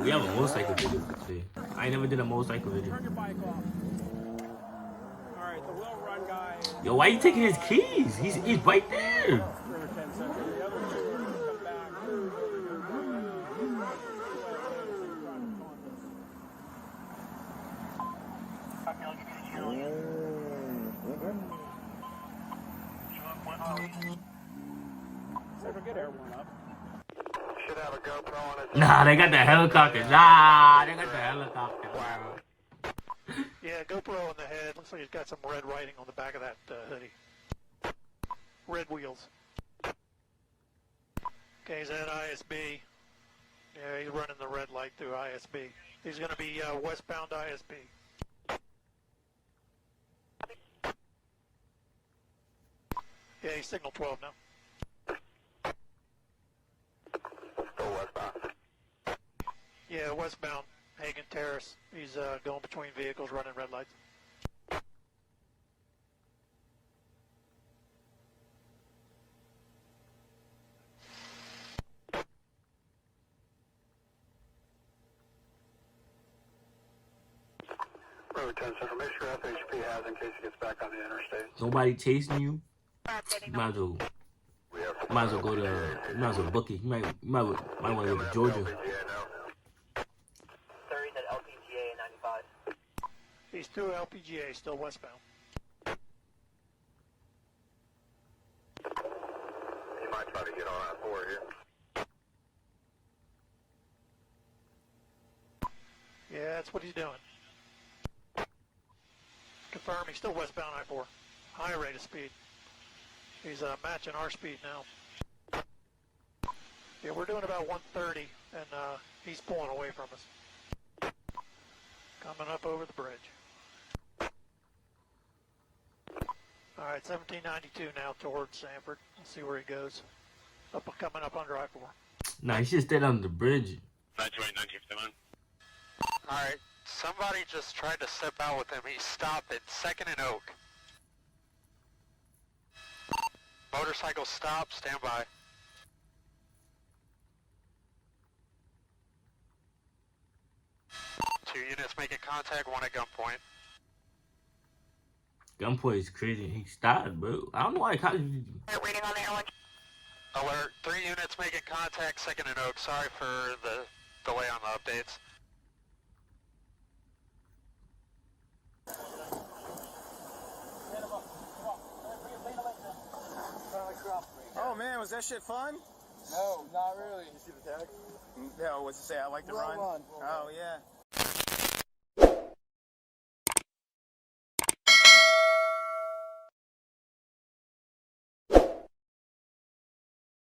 we have a motorcycle video for today. I never did a motorcycle video. Turn your bike off. All right, the will run guy. Yo, why are you taking his keys? He's right there. For 10 seconds. The other two are going to come back. Never get airborne up. Should have a GoPro on it. Nah, they got the helicopter. Nah, they got the helicopter. Wow. Yeah, GoPro on the head. Looks like he's got some red writing on the back of that hoodie. Red wheels. Okay, he's at ISB. Yeah, he's running the red light through ISB. He's going to be westbound ISB. Yeah, he's signal 12 now. Go westbound. Yeah, westbound Hagen Terrace. He's going between vehicles, running red lights. Road 10 Central, make sure FHP has in case he gets back on the interstate. Nobody chasing you. Might as well. We have Might as well go to. Might as well book it. You might want to go to Georgia. LPGA now. 30's at LPGA 95. He's through LPGA, still westbound. He might try to get on I-4 here. Yeah, that's what he's doing. Confirm, he's still westbound I-4. High rate of speed. He's matching our speed now. Yeah, we're doing about 130, and he's pulling away from us. Coming up over the bridge. All right, 1792 now towards Sanford. Let's see where he goes. Coming up under I-4. Nah, he should stay on the bridge. 1951. All right, somebody just tried to step out with him. He stopped at 2nd and Oak. Motorcycle stop, stand by. Two units making contact, one at gunpoint. Gunpoint is crazy. He stopped, bro. I don't know why. Waiting on the airline. Alert, 3 units making contact, 2nd and Oak. Sorry for the delay on the updates. Oh man, was that shit fun? No, not really. You see the tag? No, what's it say? I like to run. Run. Oh yeah.